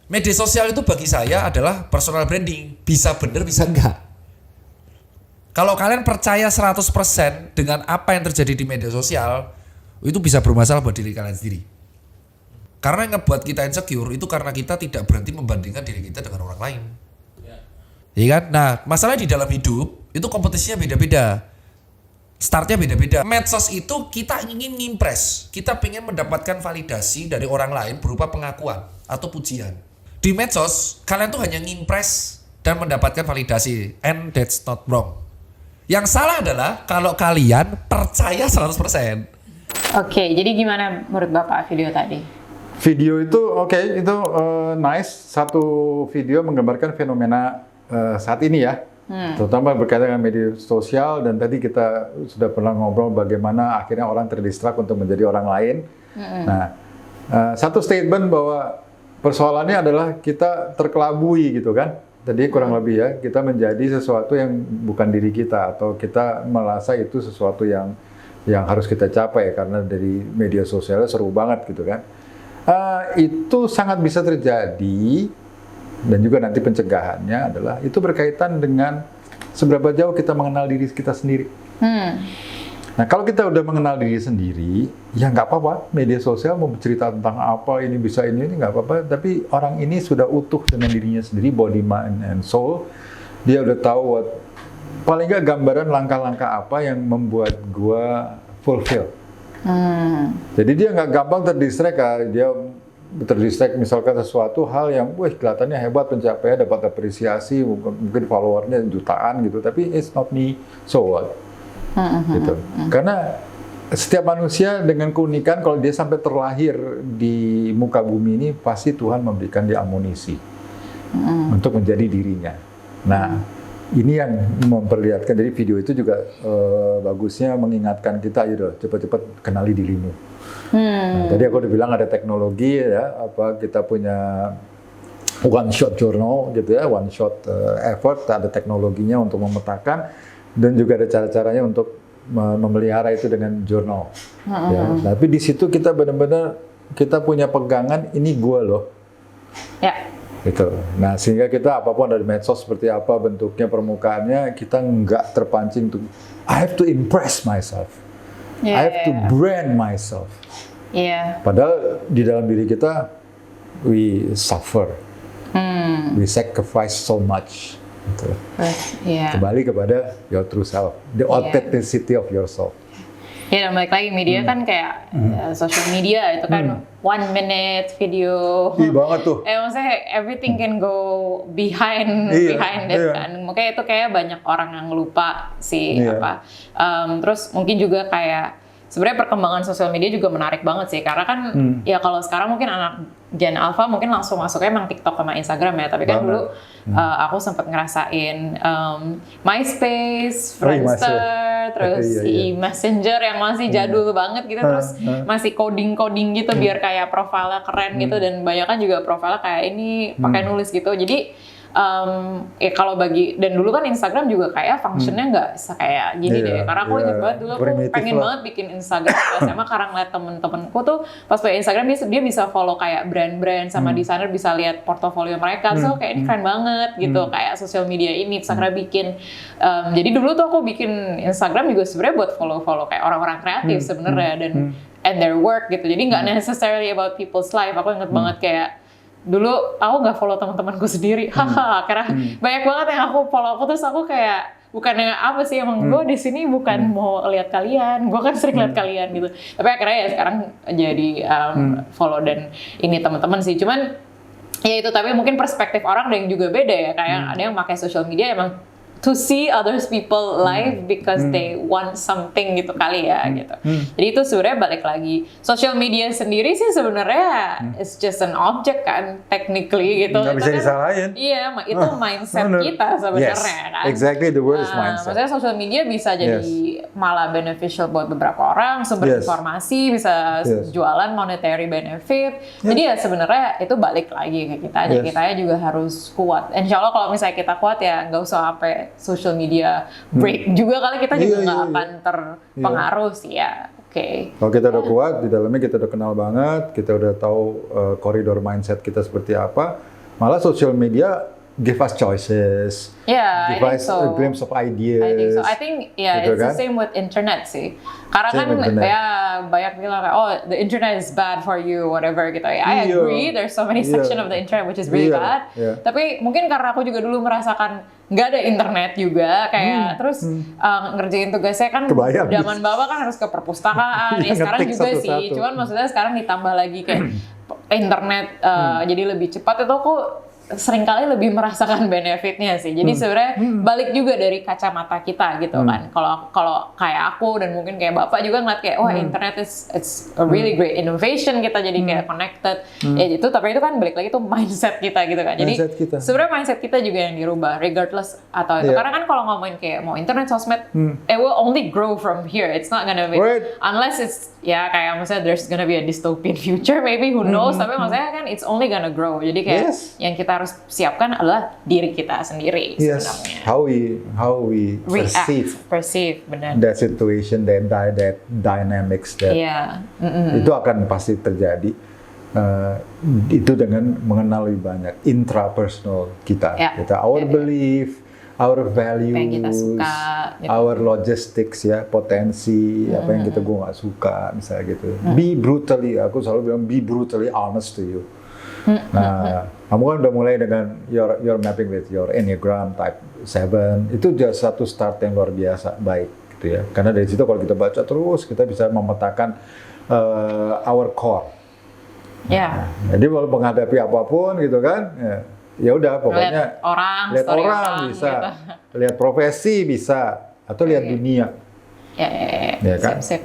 Media sosial itu bagi saya adalah personal branding. Bisa bener, bisa enggak. Kalau kalian percaya 100% dengan apa yang terjadi di media sosial, itu bisa bermasalah buat diri kalian sendiri. Karena yang ngebuat kita insecure itu karena kita tidak berhenti membandingkan diri kita dengan orang lain. Iya kan? Nah, masalah di dalam hidup itu kompetisinya beda-beda. Startnya beda-beda. Medsos itu kita ingin ngimpress. Kita pengen mendapatkan validasi dari orang lain berupa pengakuan atau pujian. Di medsos, kalian tuh hanya ngimpress dan mendapatkan validasi. And that's not wrong. Yang salah adalah kalau kalian percaya 100%. Oke, jadi gimana menurut Bapak video tadi? Video itu itu nice. Satu video menggambarkan fenomena saat ini ya. Terutama berkaitan dengan media sosial, dan tadi kita sudah pernah ngobrol bagaimana akhirnya orang terdistrak untuk menjadi orang lain. Nah, satu statement bahwa persoalannya adalah kita terkelabui gitu kan. Tadi kurang lebih ya, kita menjadi sesuatu yang bukan diri kita, atau kita merasa itu sesuatu yang harus kita capai karena dari media sosialnya seru banget gitu kan. Itu sangat bisa terjadi. Dan juga nanti pencegahannya adalah itu berkaitan dengan seberapa jauh kita mengenal diri kita sendiri. Nah, kalau kita udah mengenal diri sendiri, ya nggak apa-apa. Media sosial mau bercerita tentang apa, ini bisa ini nggak apa-apa. Tapi orang ini sudah utuh dengan dirinya sendiri, body, mind, and soul. Dia udah tahu paling nggak gambaran langkah-langkah apa yang membuat gua fulfill. Jadi dia nggak gampang terdistract. Dia terdistract misalkan sesuatu hal yang kelihatannya hebat, pencapaian, dapat apresiasi, mungkin followernya jutaan gitu, tapi it's not me, so what? Gitu. Karena setiap manusia dengan keunikan, kalau dia sampai terlahir di muka bumi ini, pasti Tuhan memberikan dia amunisi untuk menjadi dirinya. Nah, ini yang memperlihatkan. Jadi video itu juga bagusnya mengingatkan kita, yaudah cepat-cepat kenali dirimu. Nah, tadi aku udah bilang ada teknologi ya, kita punya one shot journal gitu ya, one shot effort, ada teknologinya untuk memetakan, dan juga ada cara-caranya untuk memelihara itu dengan jurnal. Ya, tapi di situ kita benar-benar kita punya pegangan, ini gua loh. Ya. Gitu. Nah, sehingga kita apapun dari medsos seperti apa bentuknya, permukaannya, kita nggak terpancing tuh I have to impress myself. I have to brand myself. Padahal di dalam diri kita we suffer, we sacrifice so much. Gitu. Kembali kepada your true self, the authenticity of yourself. Ya, dan balik lagi media kan kayak social media itu kan 1 minute video. Iya banget tuh. Maksudnya everything can go behind it kan. Makanya itu kayak banyak orang yang lupa sih terus mungkin juga kayak sebenarnya perkembangan sosial media juga menarik banget sih, karena kan ya kalau sekarang mungkin anak Gen Alpha mungkin langsung masuknya emang TikTok sama Instagram ya, tapi kan dulu aku sempat ngerasain MySpace, Friendster, terus Messenger yang masih jadul banget gitu, terus masih coding gitu biar kayak profilnya keren gitu, dan banyak kan juga profilnya kayak ini pakai nulis gitu. Jadi kalau dan dulu kan Instagram juga kayak functionnya nggak kayak gini deh, karena aku ingat banget dulu aku pengen banget bikin Instagram SMA, karena ngeliat temen-temenku tuh pas pakai Instagram dia bisa follow kayak brand-brand sama desainer, bisa lihat portofolio mereka, so kayak ini keren banget gitu, kayak sosial media ini Instagram bikin. Jadi dulu tuh aku bikin Instagram juga sebenarnya buat follow kayak orang-orang kreatif sebenarnya, dan and their work gitu, jadi nggak necessarily about people's life. Aku inget banget kayak dulu aku nggak follow teman-temanku sendiri, karena banyak banget yang aku follow terus aku kayak bukannya apa sih, emang gue di sini bukan mau lihat kalian, gue kan sering lihat kalian gitu, tapi akhirnya ya sekarang jadi follow dan ini teman-teman sih. Cuman ya itu, tapi mungkin perspektif orang ada yang juga beda ya, kayak ada yang pakai social media emang to see others people live because they want something gitu kali ya gitu. Jadi itu sebenarnya balik lagi, social media sendiri sih sebenarnya it's just an object kan technically gitu. Nggak bisa kan, disalahin. Iya, itu mindset kita sebenarnya kan. Exactly, the word is mindset. Maksudnya social media bisa jadi malah beneficial buat beberapa orang, sumber informasi, bisa jualan monetary benefit. Jadi ya sebenarnya itu balik lagi ke kita aja. Kitanya juga harus kuat. Insya Allah kalau misalnya kita kuat ya nggak usah sampai social media break juga kali, kita juga nggak akan terpengaruh sih ya. Kalau kita udah kuat di dalamnya, kita udah kenal banget, kita udah tahu koridor mindset kita seperti apa, Malah social media give us choices, Yeah, give I think us so. a glimpse of ideas. I think so. I think yeah, Gitu it's the kan? same with internet sih. Karena Same kan with internet. ya banyak bilang kayak oh the internet is bad for you whatever gitu ya. I Iya. agree. There's so many Iya. section of the internet which is really Iya. bad. Iya. Tapi mungkin karena aku juga dulu merasakan nggak ada internet juga kayak terus ngerjain tugasnya kan Kebayang. zaman bapak kan harus ke perpustakaan. Iya, Ya sekarang ngetik juga sih. satu-satu. Cuman maksudnya sekarang ditambah lagi kayak internet jadi lebih cepat itu aku seringkali lebih merasakan benefitnya sih. Jadi sebenarnya balik juga dari kacamata kita gitu kan. Kalau kayak aku dan mungkin kayak Bapak juga ngeliat kayak wah internet it's a really great innovation, kita jadi kayak connected. Ya gitu, tapi itu kan balik lagi tuh mindset kita gitu kan. Jadi Mindset kita. sebenarnya mindset kita juga yang dirubah regardless atau itu. Iya. Karena kan kalau ngomongin kayak mau internet sosmed it will only grow from here. It's not gonna be Right. unless it's ya kayak misalnya there's gonna be a dystopian future maybe who knows, tapi maksudnya kan it's only gonna grow. Jadi kayak Yes. yang kita harus siapkan adalah diri kita sendiri Yes, sebenarnya. how we Perceive, benar. that situation, that dynamics, that Iya, itu akan pasti terjadi. Itu dengan mengenal lebih banyak intrapersonal kita, Ya. our belief, our values, yang kita suka, gitu. our logistics ya, potensi apa yang kita gue nggak suka misalnya gitu. Aku selalu bilang be brutally honest to you. Nah, kamu kan udah mulai dengan your mapping with your Enneagram type 7, itu just satu start yang luar biasa baik gitu ya. Karena dari situ kalau kita baca terus kita bisa memetakan our core. Ya, Jadi kalau menghadapi apapun gitu kan, ya udah pokoknya lihat orang, lihat story orang bisa, gitu. lihat profesi bisa, atau lihat dunia. Ya, Ya kan? sip.